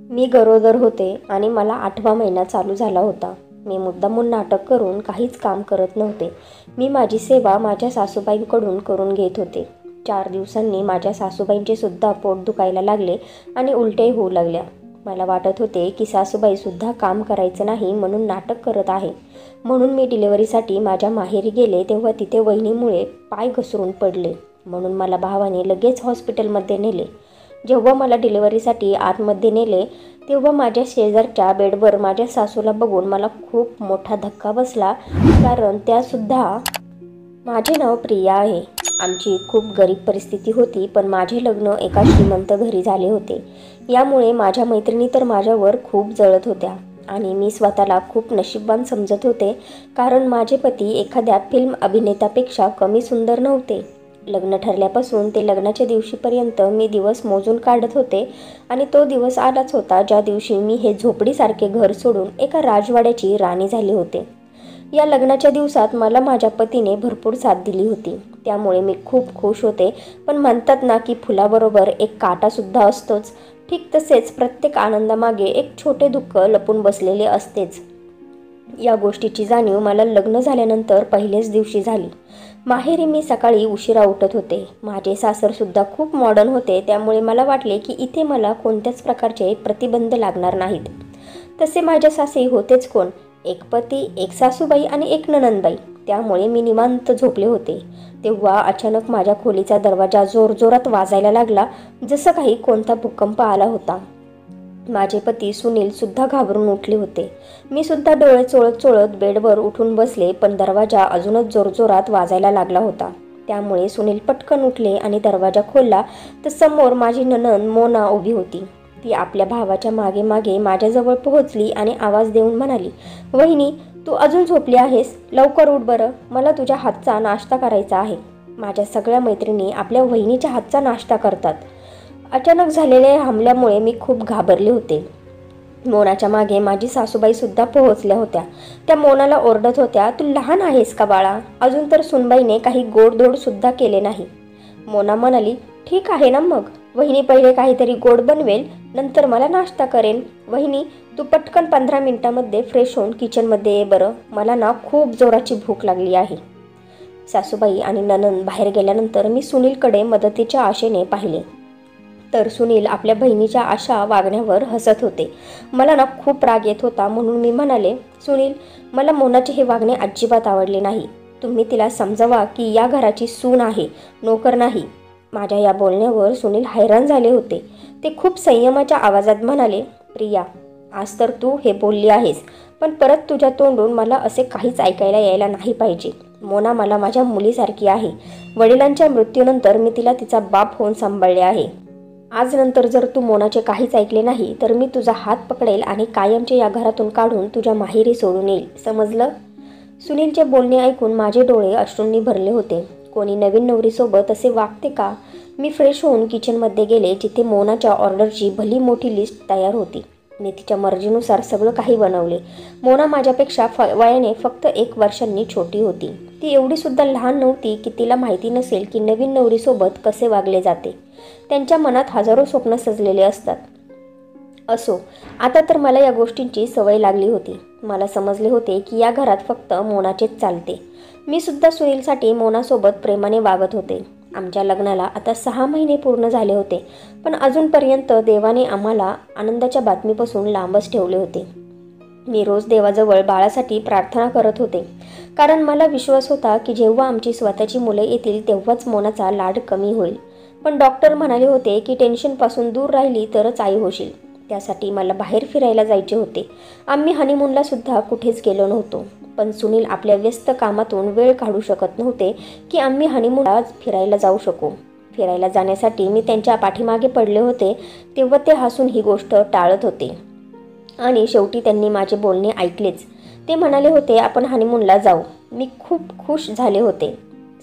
मी गरोदर होते आणि मला 8वा महिना चालू झाला होता. मी मुद्दामून नाटक करून काहीच काम करत नव्हते. मी माझी सेवा माझ्या सासूबाईंकडून करून घेत होते. 4 दिवसांनी माझ्या सासूबाईंचे सुद्धा पोट दुखायला लागले आणि उलट्याही होऊ लागल्या. मला वाटत होते की सासूबाईसुद्धा काम करायचं नाही म्हणून नाटक करत आहे. म्हणून मी डिलिव्हरीसाठी माझ्या माहेरी गेले तेव्हा तिथे वहिनीमुळे पाय घसरून पडले. म्हणून मला भावाने लगेच हॉस्पिटलमध्ये नेले. जेव्हा मला डिलिव्हरीसाठी आतमध्ये नेले तेव्हा माझ्या शेजारच्या बेडवर माझ्या सासूला बघून मला खूप मोठा धक्का बसला, कारण त्यासुद्धा माझे नाव प्रिया आहे. आमची खूप गरीब परिस्थिती होती, पण माझे लग्न एका श्रीमंत घरी झाले होते. यामुळे माझ्या मैत्रिणी तर माझ्यावर खूप जळत होत्या आणि मी स्वतःला खूप नशीबवान समजत होते, कारण माझे पती एखाद्या फिल्म अभिनेत्यापेक्षा कमी सुंदर नव्हते. लग्न ठरल्यापासून ते लग्नाच्या दिवशीपर्यंत मी दिवस मोजून काढत होते आणि तो दिवस आलाच होता ज्या दिवशी मी हे झोपडीसारखे घर सोडून एका राजवाड्याची राणी झाले होते. या लग्नाच्या दिवसात मला माझ्या पतीने भरपूर साथ दिली होती, त्यामुळे मी खूप खुश होते. पण म्हणतात ना की फुलाबरोबर एक काटासुद्धा असतोच, ठीक तसेच प्रत्येक आनंदामागे एक छोटे दुःख लपून बसलेले असतेच. या गोष्टीची जाणीव मला लग्न झाल्यानंतर पहिल्याच दिवशी झाली. माहेरी मी सकाळी उशिरा उठत होते. माझे सासरसुद्धा खूप मॉडर्न होते, त्यामुळे मला वाटले की इथे मला कोणत्याच प्रकारचे प्रतिबंध लागणार नाहीत. तसे माझ्या सासरी होतेच कोण, एक पती, एक सासूबाई आणि एक नणंदबाई, त्यामुळे मी निवांत झोपले होते. तेव्हा अचानक माझ्या खोलीचा दरवाजा जोरजोरात वाजायला लागला, जसं काही कोणता भूकंप आला होता. माझे पती सुनील सुद्धा घाबरून उठले होते. मी सुद्धा डोळे चोळत चोळत बेडवर उठून बसले, पण दरवाजा अजूनच जोरजोरात वाजायला लागला होता. त्यामुळे सुनील पटकन उठले आणि दरवाजा खोलला तर समोर माझी नणंद मोना उभी होती. ती आपल्या भावाच्या मागे मागे माझ्याजवळ पोहोचली आणि आवाज देऊन म्हणाली, "वहिनी, तू अजून झोपली आहेस? लवकर उठ बरं, मला तुझ्या हातचा नाश्ता करायचा आहे." माझ्या सगळ्या मैत्रिणी आपल्या वहिनीच्या हातचा नाश्ता करतात. अचानक झालेल्या हमल्यामुळे मी खूप घाबरले होते. मोनाच्या मागे माझी सासूबाईसुद्धा पोहोचल्या होत्या. त्या मोनाला ओरडत होत्या, "तू लहान आहेस का बाळा? अजून तर सुनबाईने काही गोडधोडसुद्धा केले नाही." मोना म्हणाली, "ठीक आहे ना मग, वहिनी पहिले काहीतरी गोड बनवेल, नंतर मला नाश्ता करेन. वहिनी, तू पटकन 15 मिनिटांमध्ये फ्रेश होऊन किचनमध्ये ये बरं, मला ना खूप जोराची भूक लागली आहे." सासूबाई आणि नणंद बाहेर गेल्यानंतर मी सुनीलकडे मदतीच्या आशेने पाहिले, तर सुनील आपल्या बहिणीच्या अशा वागण्यावर हसत होते. मला ना खूप राग येत होता, म्हणून मी म्हणाले, "सुनील, मला मोनाचे हे वागणे अजिबात आवडले नाही. तुम्ही तिला समजावा की या घराची सून आहे, नोकर नाही." माझ्या या बोलण्यावर सुनील हैराण झाले होते. ते खूप संयमाच्या आवाजात म्हणाले, "प्रिया, आज तर तू हे बोलली आहेस, पण परत तुझ्या तोंडून मला असे काहीच ऐकायला यायला नाही पाहिजे. मोना मला माझ्या मुलीसारखी आहे. वडिलांच्या मृत्यूनंतर मी तिला तिचा बाप होऊन सांभाळले आहे. आज नंतर जर तू मोनाचे काहीच ऐकले नाही तर मी तुझा हात पकडेल आणि कायमचे या घरातून काढून तुझ्या माहेरी सोडून येईल, समजलं?" सुनीलचे बोलणे ऐकून माझे डोळे अश्रूंनी भरले होते. कोणी नवीन नवरीसोबत असे वागते का? मी फ्रेश होऊन किचनमध्ये गेले, जिथे मोनाच्या ऑर्डरची भली मोठी लिस्ट तयार होती. मी तिच्या मर्जीनुसार सगळं काही बनवले. मोना माझ्यापेक्षा वयाने फक्त 1 वर्षांनी छोटी होती. ती एवढीसुद्धा लहान नव्हती की तिला माहिती नसेल की नवीन नवरीसोबत कसे वागले जाते. त्यांच्या मनात हजारो स्वप्न सजलेले असतात. असो, आता तर मला या गोष्टींची सवय लागली होती. मला समजले होते की या घरात फक्त मोनाचेच चालते. मी सुद्धा सुनीलसाठी मोनासोबत प्रेमाने वागत होते. आमच्या लग्नाला आता 6 महिने पूर्ण झाले होते, पण अजूनपर्यंत देवाने आम्हाला आनंदाच्या बातमीपासून लांबच ठेवले होते. मी रोज देवाजवळ बाळासाठी प्रार्थना करत होते, कारण मला विश्वास होता की जेव्हा आमची स्वतःची मुलं येतील तेव्हाच मोनाचा लाड कमी होईल. पण डॉक्टर म्हणाले होते की टेन्शनपासून दूर राहिली तरच आई होशील. त्यासाठी मला बाहेर फिरायला जायचे होते. आम्ही हनीमूनला सुद्धा कुठेच गेलो नव्हतो, पण सुनील आपल्या व्यस्त कामातून वेळ काढू शकत नव्हते की आम्ही हनीमूनला फिरायला जाऊ शकू. फिरायला जाण्यासाठी मी त्यांच्या पाठीमागे पडले होते, तेव्हा ते हसून ही गोष्ट टाळत होते आणि शेवटी त्यांनी माझे बोलणे ऐकलेच. ते म्हणाले होते, "आपण हनीमूनला जाऊ." मी खूप खुश झाले होते.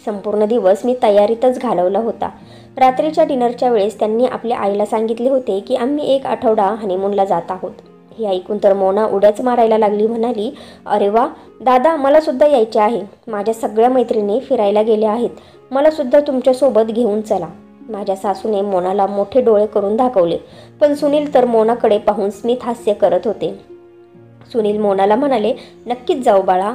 संपूर्ण दिवस मी तयारीतच घालवला होता. रात्रीच्या डिनरच्या वेळेस त्यांनी आपल्या आईला सांगितले होते की आम्ही 1 आठवडा हनीमूनला जात आहोत. हे ऐकून तर मोना उड्याच मारायला लागली. म्हणाली, "अरे वा दादा, मला सुद्धा यायचे आहे. माझ्या सगळ्या मैत्रिणी फिरायला गेल्या आहेत. मला सुद्धा तुमच्यासोबत घेऊन चला." माझ्या सासूने मोनाला मोठे डोळे करून दाखवले, पण सुनील तर मोनाकडे पाहून स्मित हास्य करत होते. सुनील मोनाला म्हणाले, नक्कीच जाऊ बाळा.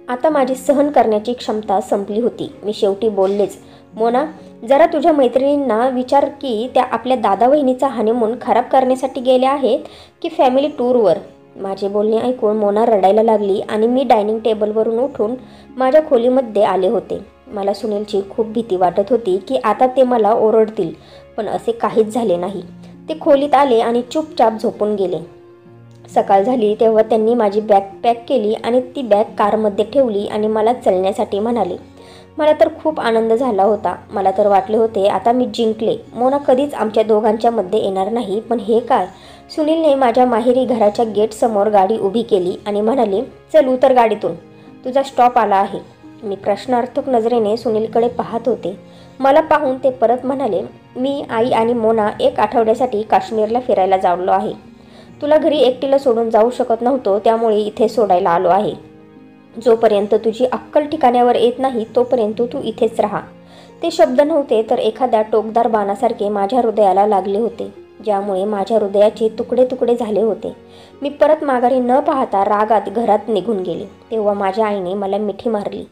आता माझी सहन करण्याची क्षमता संपली होती. मी शेवटी बोललेच, मोना, जरा तुझ्या मैत्रिणींना विचार की त्या आपल्या दादा वहिनीचा हनीमून खराब करण्यासाठी गेल्या आहेत की फॅमिली टूरवर. माझे बोलणे ऐकून मोना रडायला लागली आणि मी डायनिंग टेबलवरून उठून माझ्या खोलीमध्ये आले होते. मला सुनीलची खूप भीती वाटत होती की आता ते मला ओरडतील, पण असे काहीच झाले नाही. ते खोलीत आले आणि चुपचाप झोपून गेले. सकाळ झाली तेव्हा त्यांनी माझी बॅग पॅक केली आणि ती बॅग कारमध्ये ठेवली आणि मला चलण्यासाठी म्हणाले. मला तर खूप आनंद झाला होता. मला तर वाटले होते आता मी जिंकले. मोना कधीच आमच्या दोघांच्या मध्ये येणार नाही, पण हे काय? सुनीलने माझ्या माहेरी घराच्या गेटसमोर गाडी उभी केली आणि म्हणाले, चल उतर गाडीतून, तुझा स्टॉप आला आहे. मी प्रश्नार्थक नजरेने सुनीलकडे पाहत होते. मला पाहून ते परत म्हणाले, मी, आई आणि मोना 1 आठवड्यासाठी काश्मीरला फिरायला जावलो आहे. तुला घरी एकटीला सोडून जाऊ शकत नव्हतो, त्यामुळे इथे सोडायला आलो आहे. जोपर्यंत तुझी अक्कल ठिकाण्यावर येत नाही तोपर्यंत तू इथेच राहा. ते शब्द नव्हते तर एखाद्या टोकदार बाणासारखे माझ्या हृदयाला लागले होते, ज्यामुळे माझ्या हृदयाचे तुकडे तुकडे झाले होते. मी परत माघारी न पाहता रागात घरात निघून गेले. तेव्हा माझ्या आईने मला मिठी मारली.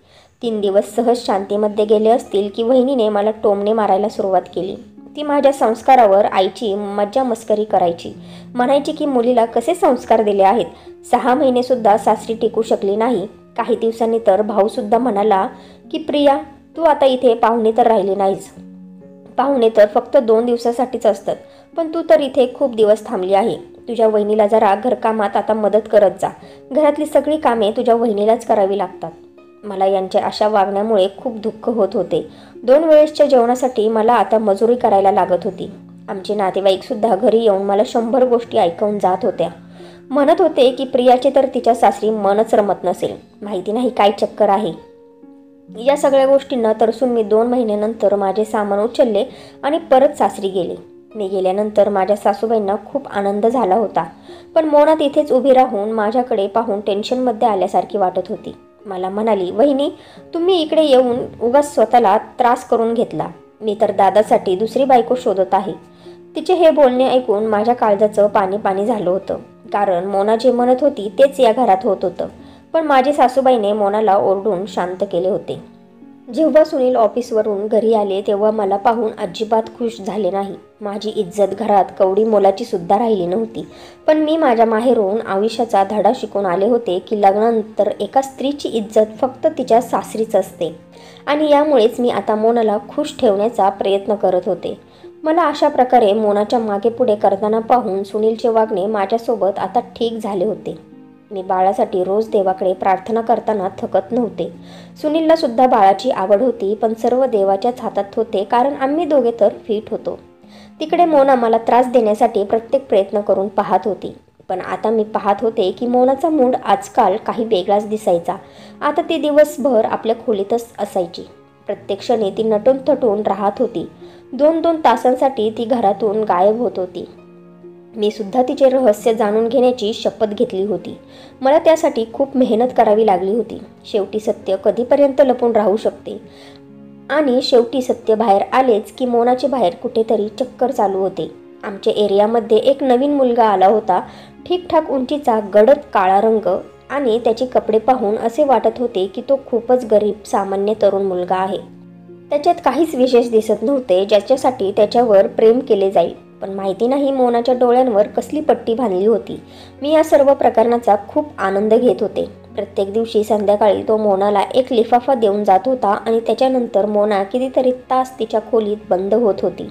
3 दिवस सहज शांतीमध्ये गेले असतील की वहिनीने मला टोमणे मारायला सुरुवात केली. ती माझ्या संस्कारावर आईची मज्जा मस्करी करायची. म्हणायची की मुलीला कसे संस्कार दिले आहेत. 6 महिनेसुद्धा सासरी टिकू शकली नाही. काही दिवसांनी तर भाऊसुद्धा म्हणाला की प्रिया, तू आता इथे पाहुणे तर राहिली नाहीस. पाहुणे तर फक्त 2 दिवसासाठीच असतात, पण तू तर इथे खूप दिवस थांबली आहे. तुझ्या वहिनीला जरा घरकामात आता मदत करत जा. घरातली सगळी कामे तुझ्या वहिनीलाच करावी लागतात. मला यांच्या अशा वागण्यामुळे खूप दुःख होत होते. 2 वेळेसच्या जेवणासाठी मला आता मजुरी करायला लागत होती. आमचे नातेवाईकसुद्धा घरी येऊन मला 100 गोष्टी ऐकवून जात होत्या. म्हणत होते की प्रियाचे तर तिच्या सासरी मनच रमत नसेल. माहिती नाही काय चक्कर आहे. या सगळ्या गोष्टींना तरसून मी 2 महिन्यानंतर माझे सामान उचलले आणि परत सासरी गेले. मी गेल्यानंतर माझ्या सासूबाईंना खूप आनंद झाला होता, पण मोना तिथेच उभी राहून माझ्याकडे पाहून टेन्शनमध्ये आल्यासारखी वाटत होती. मला म्हणाली, वहिनी, तुम्ही इकडे येऊन उगाच स्वतःला त्रास करून घेतला. मी तर दादासाठी दुसरी बायको शोधत आहे. तिचे हे बोलणे ऐकून माझ्या काळजाचं पाणी पाणी झालं होतं, कारण मोना जे म्हणत होती तेच या घरात होत होतं. पण माझी सासूबाईने मोनाला ओरडून शांत केले होते. जेव्हा सुनील ऑफिसवरून घरी आले तेव्हा मला पाहून अजिबात खुश झाले नाही. माझी इज्जत घरात कवडी मोलाची सुद्धा राहिली नव्हती. पण मी माझ्या माहेरून आयुष्याचा धडा शिकून आले होते की लग्नानंतर एका स्त्रीची इज्जत फक्त तिच्या सासरीच असते, आणि यामुळेच मी आता मोनाला खुश ठेवण्याचा प्रयत्न करत होते. मला अशा प्रकारे मोनाच्या मागे पुढे करताना पाहून सुनीलचे वागणे माझ्यासोबत आता ठीक झाले होते. मी बाळासाठी रोज देवाकडे प्रार्थना करताना थकत नव्हते. सुनीलला सुद्धा बाळाची आवड होती, पण सर्व देवाच्याच हातात होते, कारण आम्ही दोघे तर फिट होतो. तिकडे मोना मला त्रास देण्यासाठी प्रत्येक प्रयत्न करून पाहत होती. पण आता मी पाहत होते की मोनाचा मूड आजकाल काही वेगळाच दिसायचा. आता ती दिवसभर आपल्या खोलीतच असायची. प्रत्येक क्षणी ती नटून थटून राहत होती. 2-2 तासांसाठी ती घरातून गायब होत होती. मी सुद्धा तिचे रहस्य जाणून घेण्याची शपथ घेतली होती. मला त्यासाठी खूप मेहनत करावी लागली होती. शेवटी सत्य कधीपर्यंत लपून राहू शकते, आणि शेवटी सत्य बाहेर आलेच की मोनाचे बाहेर कुठेतरी चक्कर चालू होते. आमच्या एरियामध्ये एक नवीन मुलगा आला होता. ठीकठाक उंचीचा, गडद काळा रंग, आणि त्याचे कपडे पाहून असे वाटत होते की तो खूपच गरीब सामान्य तरुण मुलगा आहे. त्याच्यात काहीच विशेष दिसत नव्हते ज्याच्यासाठी त्याच्यावर प्रेम केले जाईल. पण माहिती नाही मोनाच्या डोळ्यांवर कसली पट्टी बांधली होती. मी या सर्व प्रकरणाचा खूप आनंद घेत होते. प्रत्येक दिवशी संध्याकाळी तो मोनाला एक लिफाफा देऊन जात होता, आणि त्याच्यानंतर मोना कितीतरी तास तिच्या खोलीत बंद होत होती.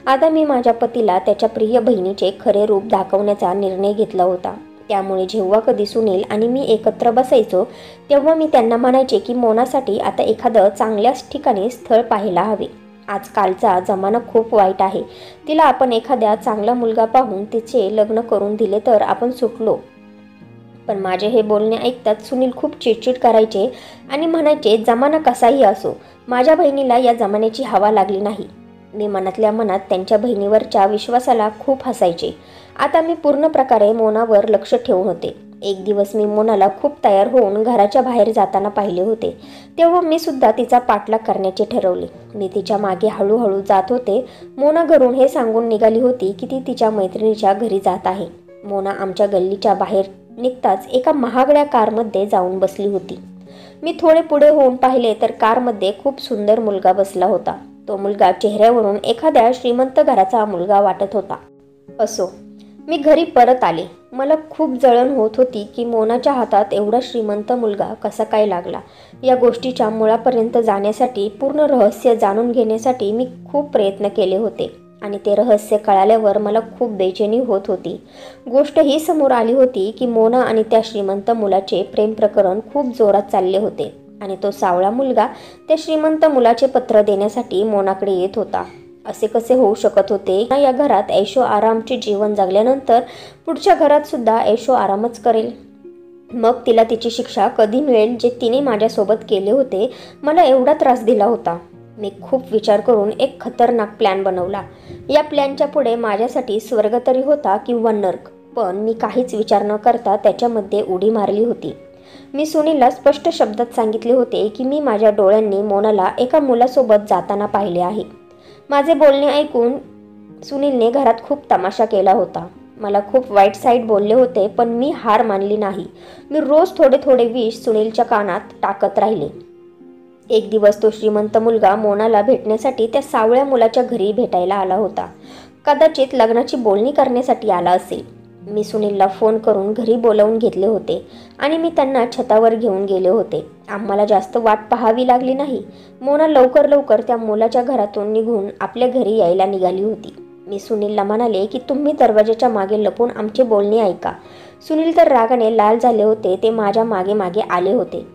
आता मी माझ्या पतीला त्याच्या प्रिय बहिणीचे खरे रूप दाखवण्याचा निर्णय घेतला होता. त्यामुळे जेव्हा कधी सुनील आणि मी एकत्र बसायचो तेव्हा मी त्यांना म्हणायचे की मोनासाठी आता एखादं चांगल्याच ठिकाणी स्थळ पाहायला हवे. आजकालचा जमाना खूप वाईट आहे. तिला आपण एखाद्या चांगला मुलगा पाहून तिचे लग्न करून दिले तर आपण सुटलो. पण माझे हे बोलणे ऐकताच सुनील खूप चिडचिड करायचे आणि म्हणायचे, जमाना कसाही असो, माझ्या बहिणीला या जमान्याची हवा लागली नाही. मी मनातल्या मनात त्यांच्या बहिणीवरच्या विश्वासाला खूप हसायचे. आता मी पूर्ण प्रकारे मोनावर लक्ष ठेवून होते. एक दिवस मी मोनाला खूप तयार होऊन घराच्या बाहेर जाताना पाहिले होते. तेव्हा मी सुद्धा तिचा पाठलाग करण्याचे ठरवले. मी तिच्या मागे हळूहळू जात होते. मोना घरून हे सांगून निघाली होती की ती तिच्या मैत्रिणीच्या घरी जात आहे. मोना आमच्या गल्लीच्या बाहेर निघताच एका महागड्या कारमध्ये जाऊन बसली होती. मी थोडे पुढे होऊन पाहिले तर कारमध्ये खूप सुंदर मुलगा बसला होता. तो मुलगा चेहऱ्यावरून एखाद्या श्रीमंत घराचा मुलगा वाटत होता. असो, मी घरी परत आले. मला खूप जळण होत होती की मोनाच्या हातात एवढा श्रीमंत मुलगा कसा काय लागला. या गोष्टीच्या मुळापर्यंत जाण्यासाठी, पूर्ण रहस्य जाणून घेण्यासाठी मी खूप प्रयत्न केले होते आणि ते रहस्य कळाल्यावर मला खूप बेचैनी होत होती. गोष्ट ही समोर आली होती की मोना आणि त्या श्रीमंत मुलाचे प्रेम प्रकरण खूप जोरात चालले होते आणि तो सावळा मुलगा त्या श्रीमंत मुलाचे पत्र देण्यासाठी मोनाकडे येत होता. असे कसे होऊ शकत होते? या घरात ऐशो आरामचे जीवन जगल्यानंतर पुढच्या घरात सुद्धा ऐशो आरामच करेल. मग तिला तिची शिक्षा कधी मिळेल जे तिने माझ्यासोबत केले होते? मला एवढा त्रास दिला होता. मी खूप विचार करून एक खतरनाक प्लॅन बनवला. या प्लॅनच्या पुढे माझ्यासाठी स्वर्ग तरी होता किंवा नर्क, पण मी काहीच विचार न करता त्याच्यामध्ये उडी मारली होती. मी सुनीलला स्पष्ट शब्दात सांगितले होते की मी माझ्या डोळ्यांनी मोनाला एका मुलासोबत जाताना पाहिले आहे. माझे बोलणे ऐकून सुनीलने घरात खूप तमाशा केला होता. मला खूप वाईट साईड बोलले होते, पण मी हार मानली नाही. मी रोज थोडे थोडे विष सुनीलच्या कानात टाकत राहिले. एक दिवस तो श्रीमंत मुलगा मोनाला भेटण्यासाठी त्या सावळ्या मुलाच्या घरी भेटायला आला होता. कदाचित लग्नाची बोलणी करण्यासाठी आला असेल. मी सुनीलला फोन करून घरी बोलावून घेतले होते आणि मी त्यांना छतावर घेऊन गेले होते. आम्हाला जास्त वाट पाहावी लागली नाही. मोना लवकर त्या मुलाच्या घरातून निघून आपल्या घरी यायला निघाली होती. मी सुनीलला म्हणाले की तुम्ही दरवाजाच्या मागे लपून आमचे बोलणे ऐका. सुनील तर रागाने लाल झाले होते. ते माझ्या मागे मागे आले होते.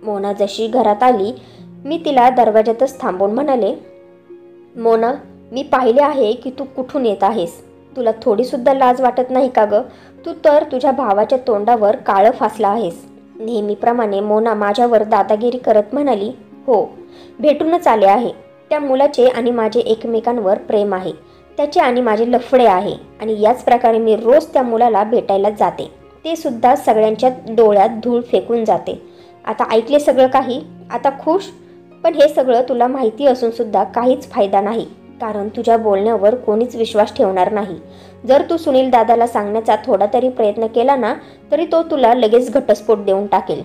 मोना जशी घरात आली, मी तिला दरवाजातच थांबून म्हणाले, मोना, मी पाहिले आहे की तू कुठून येत आहेस. तुला थोडीसुद्धा लाज वाटत नाही का ग? तू तर तुझ्या भावाच्या तोंडावर काळं फासला आहेस. नेहमीप्रमाणे मोना माझ्यावर दादागिरी करत म्हणाली, हो, भेटूनच आले आहे. त्या मुलाचे आणि माझे एकमेकांवर प्रेम आहे. त्याचे आणि माझे लफडे आहे आणि याच प्रकारे मी रोज त्या मुलाला भेटायला जाते. ते सुद्धा सगळ्यांच्या डोळ्यात धूळ फेकून जाते. आता ऐकले सगळं काही? आता खुश? पण हे सगळं तुला माहिती असून सुद्धा काहीच फायदा नाही, कारण तुझ्या बोलण्यावर कोणीच विश्वास ठेवणार नाही. जर तू सुनील दादाला सांगण्याचा थोडा तरी प्रयत्न केला ना, तरी तो तुला लगेच घटस्फोट देऊन टाकेल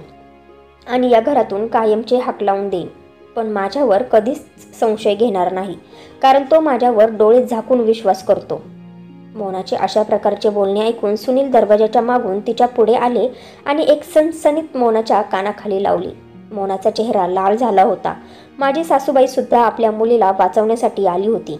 आणि या घरातून कायमचे हाक लावून देईल. पण माझ्यावर कधीच संशय घेणार नाही, कारण तो माझ्यावर डोळे झाकून विश्वास करतो. मोनाचे अशा प्रकारचे बोलणे ऐकून सुनील दरवाजाच्या मागून तिच्या पुढे आले आणि एक सणसणीत मोनाच्या कानाखाली लावली. मोनाचा चेहरा लाल झाला होता. माझी सासूबाई सुद्धा आपल्या मुलीला वाचवण्यासाठी आली होती.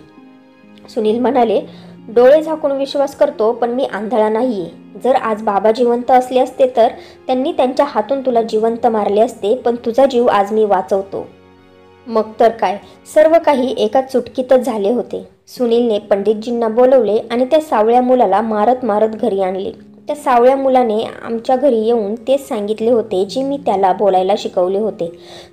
सुनील म्हणाले, डोळे झाकून विश्वास करतो, पण मी आंधळा नाहीये. जर आज बाबा जिवंत असले असते तर त्यांनी त्यांच्या हातून तुला जिवंत मारले असते, पण तुझा जीव आज मी वाचवतो. मग तर काय, सर्व काही एका चुटकीतच झाले होते. सुनीलने पंडितजींना बोलवले आणि त्या सावळ्या मुलाला मारत मारत घरी आणले. त्या सावळ्या मुलाने आमच्या घरी येऊन तेच सांगितले होते जे मी त्याला बोलायला शिकवले होते,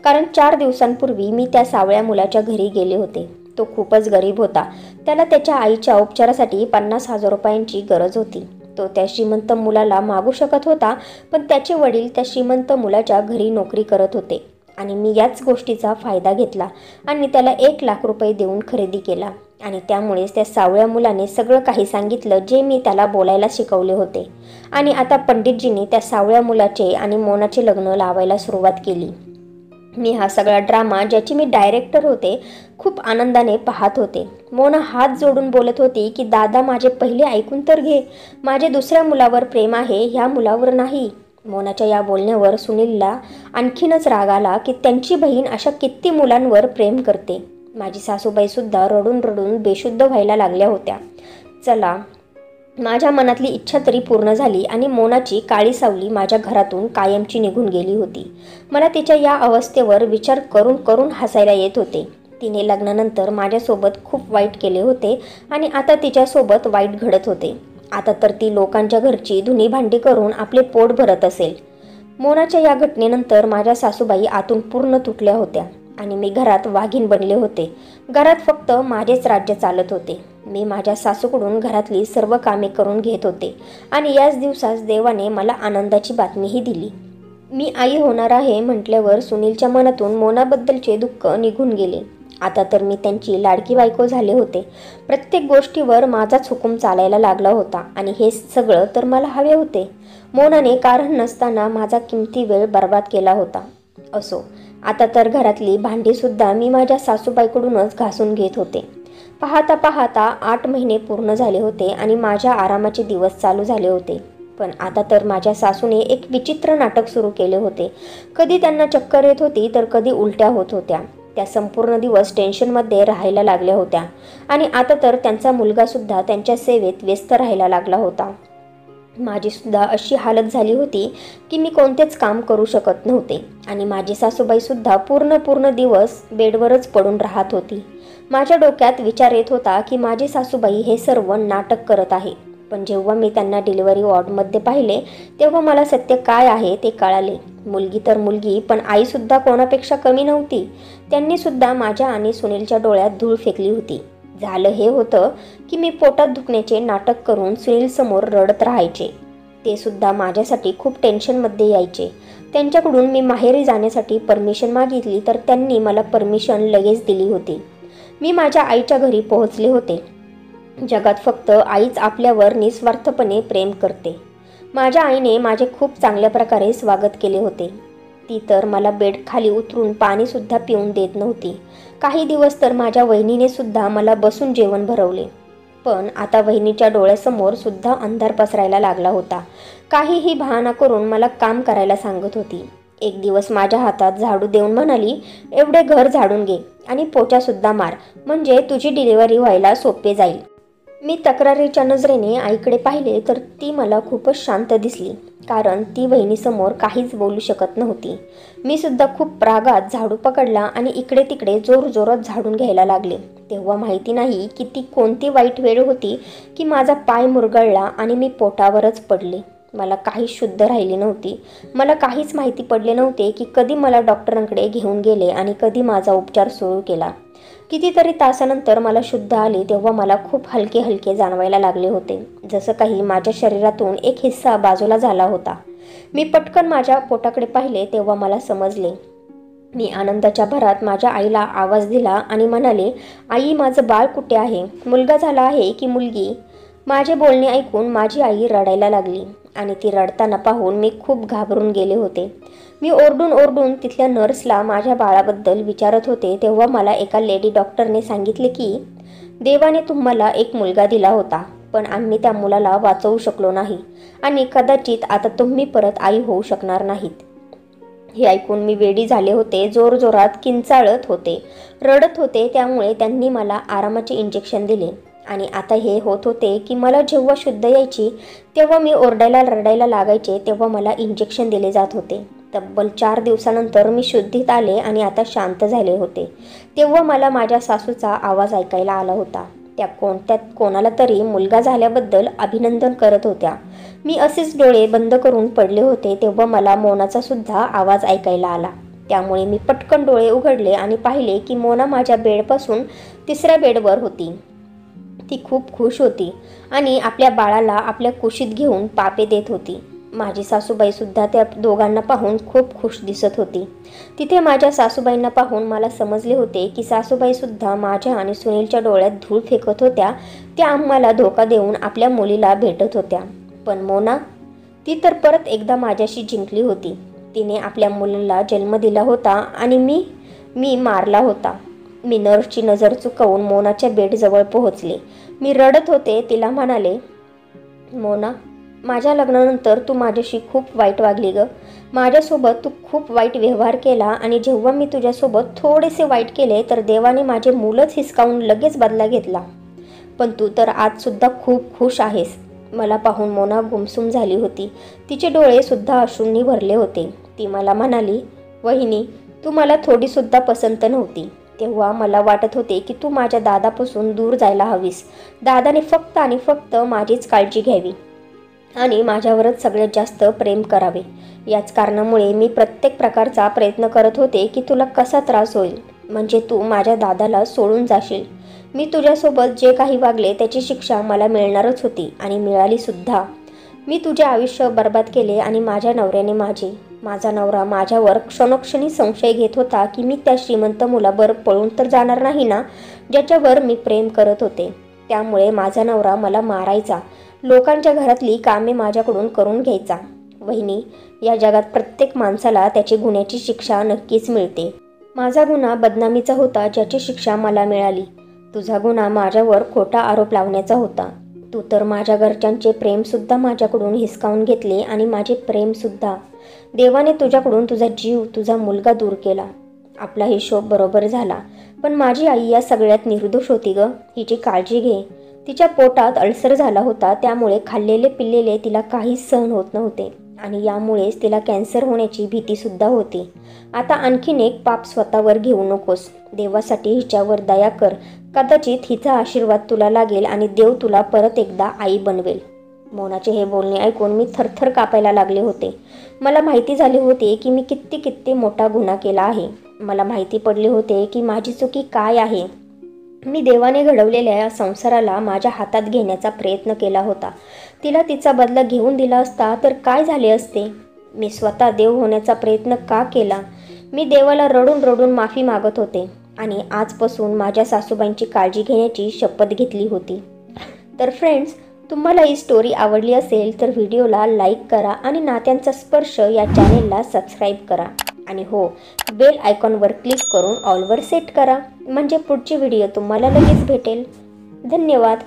कारण 4 दिवसांपूर्वी मी त्या सावळ्या मुलाच्या घरी गेले होते. तो खूपच गरीब होता. त्याला त्याच्या आईच्या उपचारासाठी 50,000 रुपयांची गरज होती. तो त्या श्रीमंत मुलाला मागू शकत होता, पण त्याचे वडील त्या श्रीमंत मुलाच्या घरी नोकरी करत होते आणि मी याच गोष्टीचा फायदा घेतला आणि त्याला 1 लाख रुपये देऊन खरेदी केला आणि त्यामुळेच त्या सावळ्या मुलाने सगळं काही सांगितलं जे मी त्याला बोलायला शिकवले होते. आणि आता पंडितजींनी त्या सावळ्या मुलाचे आणि मोनाचे लग्न लावायला सुरुवात केली. मी हा सगळा ड्रामा, ज्याची मी डायरेक्टर होते, खूप आनंदाने पाहत होते. मोना हात जोडून बोलत होती की दादा, माझे पहिले ऐकून तर घे. माझे दुसऱ्या मुलावर प्रेम आहे, ह्या मुलावर नाही. मोनाच्या या बोलण्यावर सुनीलला आणखीनच राग आला की त्यांची बहीण अशा किती मुलांवर प्रेम करते. माझी सासूबाई सुद्धा रडून रडून बेशुद्ध व्हायला लागल्या होत्या. चला, माझ्या मनातली इच्छा तरी पूर्ण झाली आणि मोनाची काळी सावली माझ्या घरातून कायमची निघून गेली होती. मला तिच्या या अवस्थेवर विचार करून करून हसायला येत होते. तिने लग्नानंतर माझ्यासोबत खूप वाईट केले होते आणि आता तिच्यासोबत वाईट घडत होते. आता तर ती लोकांच्या घरची धुणी भांडी करून आपले पोट भरत असेल. मोनाच्या या घटनेनंतर माझ्या सासूबाई आतून पूर्ण तुटल्या होत्या आणि मी घरात वाघीण बनले होते. घरात फक्त माझेच राज्य चालत होते. मी माझ्या सासूकडून घरातली सर्व कामे करून घेत होते आणि याच दिवसात देवाने मला आनंदाची बातमीही दिली. मी आई होणार आहे म्हटल्यावर सुनीलच्या मनातून मोनाबद्दलचे दुःख निघून गेले. आता तर मी त्यांची लाडकी बायको झाले होते. प्रत्येक गोष्टीवर माझाच हुकूम चालायला लागला होता आणि हे सगळं तर मला हवे होते. मोनाने कारण नसताना माझा किमती वेळ बर्बाद केला होता. असो, आता तर घरातली भांडीसुद्धा मी माझ्या सासूबाईकडूनच घासून घेत होते. पाहता पाहता 8 महिने पूर्ण झाले होते आणि माझ्या आरामाचे दिवस चालू झाले होते. पण आता तर माझ्या सासूने एक विचित्र नाटक सुरू केले होते. कधी त्यांना चक्कर येत होती तर कधी उलट्या होत होत्या. त्या संपूर्ण दिवस टेन्शनमध्ये राहायला लागल्या होत्या आणि आता तर त्यांचा मुलगासुद्धा त्यांच्या सेवेत व्यस्त राहायला लागला होता. माझीसुद्धा अशी हालत झाली होती की मी कोणतेच काम करू शकत नव्हते आणि माझी सासूबाईसुद्धा पूर्ण दिवस बेडवरच पडून राहत होती. माझ्या डोक्यात विचार येत होता की माझी सासूबाई हे सर्व नाटक करत आहे. पण जेव्हा मी त्यांना डिलिव्हरी वॉर्डमध्ये पाहिले तेव्हा मला सत्य काय आहे ते कळाले. मुलगी तर मुलगी, पण आईसुद्धा कोणापेक्षा कमी नव्हती. त्यांनीसुद्धा माझ्या आणि सुनीलच्या डोळ्यात धूळ फेकली होती. झालं हे होतं की मी पोटात दुखण्याचे नाटक करून सुनीलसमोर रडत राहायचे. ते सुद्धा माझ्यासाठी खूप टेन्शनमध्ये यायचे. त्यांच्याकडून मी माहेरी जाण्यासाठी परमिशन मागितली तर त्यांनी मला परमिशन लगेच दिली होती. मी माझ्या आईच्या घरी पोहोचले होते. जगात फक्त आईच आपल्यावर निस्वार्थपणे प्रेम करते. माझ्या आईने माझे खूप चांगल्या प्रकारे स्वागत केले होते. ती तर मला बेड खाली उतरून पाणीसुद्धा पिऊन देत नव्हती. काही दिवस तर माझ्या वहिनीने सुद्धा मला बसून जेवण भरवले. पण आता वहिनीच्या डोळ्यासमोर सुद्धा अंधार पसरायला लागला होता. काहीही बहाणा करून मला काम करायला सांगत होती. एक दिवस माझ्या हातात झाडू देऊन म्हणाली, एवढे घर झाडून घे आणि पोचासुद्धा मार, म्हणजे तुझी डिलिव्हरी व्हायला सोपे जाईल. मी तक्रारीच्या नजरेने आईकडे पाहिले तर ती मला खूपच शांत दिसली, कारण ती वहिनीसमोर काहीच बोलू शकत नव्हती. मी सुद्धा खूप रागात झाडू पकडला आणि इकडे तिकडे जोरजोरात झाडून घ्यायला लागले. तेव्हा माहिती नाही की ती कोणती वाईट वेळ होती की माझा पाय मुरगळला आणि मी पोटावरच पडले. मला काहीच शुद्ध राहिली नव्हती. मला काहीच माहिती पडले नव्हते की कधी मला डॉक्टरांकडे घेऊन गेले आणि कधी माझा उपचार सुरू केला. कितीतरी तासानंतर मला शुद्ध आले तेव्हा मला खूप हलके हलके जाणवायला लागले होते, जसं काही माझ्या शरीरातून एक हिस्सा बाजूला झाला होता. मी पटकन माझ्या पोटाकडे पाहिले तेव्हा मला समजले. मी आनंदाच्या भरात माझ्या आईला आवाज दिला आणि म्हणाले, आई, माझं बाळ कुठे आहे? मुलगा झाला आहे की मुलगी? माझे बोलणे ऐकून माझी आई रडायला लागली आणि ती रडताना पाहून मी खूप घाबरून गेले होते. मी ओरडून तिथल्या नर्सला माझ्या बाळाबद्दल विचारत होते तेव्हा मला एका लेडी डॉक्टरने सांगितले की देवाने तुम्हाला एक मुलगा दिला होता, पण आम्ही त्या मुलाला वाचवू शकलो नाही आणि कदाचित आता तुम्ही परत आई होऊ शकणार नाहीत. हे ऐकून मी वेडी झाले होते. जोरजोरात किंचाळत होते, रडत होते. त्यामुळे त्यांनी मला आरामाचे इंजेक्शन दिले आणि आता हे होत होते की मला जेव्हा शुद्ध यायची तेव्हा मी ओरडायला रडायला लागायचे तेव्हा मला इंजेक्शन दिले जात होते. तब्बल 4 दिवसानंतर मी शुद्धीत आले आणि आता शांत झाले होते. तेव्हा मला माझ्या सासूचा आवाज ऐकायला आला होता. त्या कोणाला तरी मुलगा झाल्याबद्दल अभिनंदन करत होत्या. मी असेच डोळे बंद करून पडले होते तेव्हा मला मोनाचा सुद्धा आवाज ऐकायला आला. त्यामुळे मी पटकन डोळे उघडले आणि पाहिले की मोना माझ्या बेडपासून 3ऱ्या बेडवर होती. ती खूप खुश होती आणि आपल्या बाळाला आपल्या कुशीत घेऊन पापे देत होती. माझी सासूबाईसुद्धा त्या दोघांना पाहून खूप खुश दिसत होती. तिथे माझ्या सासूबाईंना पाहून मला समजले होते की सासूबाईसुद्धा माझ्या आणि सुनीलच्या डोळ्यात धूळ फेकत होत्या. त्या आम्हाला धोका देऊन आपल्या मुलीला भेटत होत्या. पण मोना, ती तर परत एकदा माझ्याशी जिंकली होती. तिने आपल्या मुलाला जन्म दिला होता आणि मी मारला होता. मी नर्सची नजर चुकवून मोनाच्या बेडजवळ पोहोचले. मी रडत होते. तिला म्हणाले, मोना, माझ्या लग्नानंतर तू माझ्याशी खूप वाईट वागली ग. माझ्यासोबत तू खूप वाईट व्यवहार केला आणि जेव्हा मी तुझ्यासोबत थोडेसे वाईट केले तर देवाने माझे मुलंच हिसकावून लगेच बदला घेतला. पण तू तर आजसुद्धा खूप खुश आहेस. मला पाहून मोना गुमसुम झाली होती. तिचे डोळे सुद्धा अश्रूंनी भरले होते. ती मला म्हणाली, वहिनी, तू मला थोडीसुद्धा पसंत नव्हती. तेव्हा मला वाटत होते की तू माझ्या दादापासून दूर जायला हवीस. दादाने फक्त आणि फक्त माझीच काळजी घ्यावी आणि माझ्यावरच सगळ्यात जास्त प्रेम करावे. याच कारणामुळे मी प्रत्येक प्रकारचा प्रयत्न करत होते की तुला कसा त्रास होईल, म्हणजे तू माझ्या दादाला सोडून जाशील. मी तुझ्यासोबत जे काही वागले त्याची शिक्षा मला मिळणारच होती आणि मिळालीसुद्धा. मी तुझे आयुष्य बर्बाद केले आणि माझ्या नवऱ्याने माझा नवरा माझ्यावर क्षणोक्षणी संशय घेत होता की मी त्या श्रीमंत मुलावर पळून तर जाणार नाही ना, ज्याच्यावर मी प्रेम करत होते. त्यामुळे माझा नवरा मला मारायचा, लोकांच्या घरातली कामे माझ्याकडून करून घ्यायचा. वहिनी, या जगात प्रत्येक माणसाला त्याची गुन्ह्याची शिक्षा नक्कीच मिळते. माझा गुन्हा बदनामीचा होता, ज्याची शिक्षा मला मिळाली. तुझा गुन्हा माझ्यावर खोटा आरोप लावण्याचा होता. तू तर माझ्या घरच्यांचे प्रेमसुद्धा माझ्याकडून हिसकावून घेतले आणि माझे प्रेमसुद्धा. देवाने तुझ्याकडून तुझा जीव, तुझा मुलगा दूर केला. आपला हिशोब बरोबर झाला. पण माझी आई या सगळ्यात निर्दोष होती ग. हिची काळजी घे. तिच्या पोटात अल्सर झाला होता, त्यामुळे खाल्लेले पिल्लेले तिला काहीच सहन होत नव्हते आणि यामुळेच तिला कॅन्सर होण्याची भीतीसुद्धा होती. आता आणखीन एक पाप स्वतःवर घेऊ नकोस. देवासाठी हिच्यावर दया कर. कदाचित हिचा आशीर्वाद तुला लागेल आणि देव तुला परत एकदा आई बनवेल. मोनाचे हे बोलणे ऐकून मी थरथर कापायला लागले होते. मला माहिती झाले होते की मी किती मोठा गुन्हा केला आहे. मला माहिती पडले होते की माझी चुकी काय आहे. मी देवाने घडवलेल्या या संसाराला माझ्या हातात घेण्याचा प्रयत्न केला होता. तिला तिचा बदला घेऊन दिला असता तर काय झाले असते. मी स्वतः देव होण्याचा प्रयत्न का केला. मी देवाला रडून रडून माफी मागत होते आणि आजपासून माझ्या सासूबाईंची काळजी घेण्याची शपथ घेतली होती. तर फ्रेंड्स, तुम्हाला ही स्टोरी आवडली असेल तर व्हिडिओला लाईक करा आणि नात्यांचा स्पर्श या चॅनेलला सबस्क्राईब करा. आणि हो, बेल आयकॉनवर क्लिक करून ऑलवर सेट करा, म्हणजे पुढची व्हिडिओ तुम्हाला लगेच भेटेल. धन्यवाद.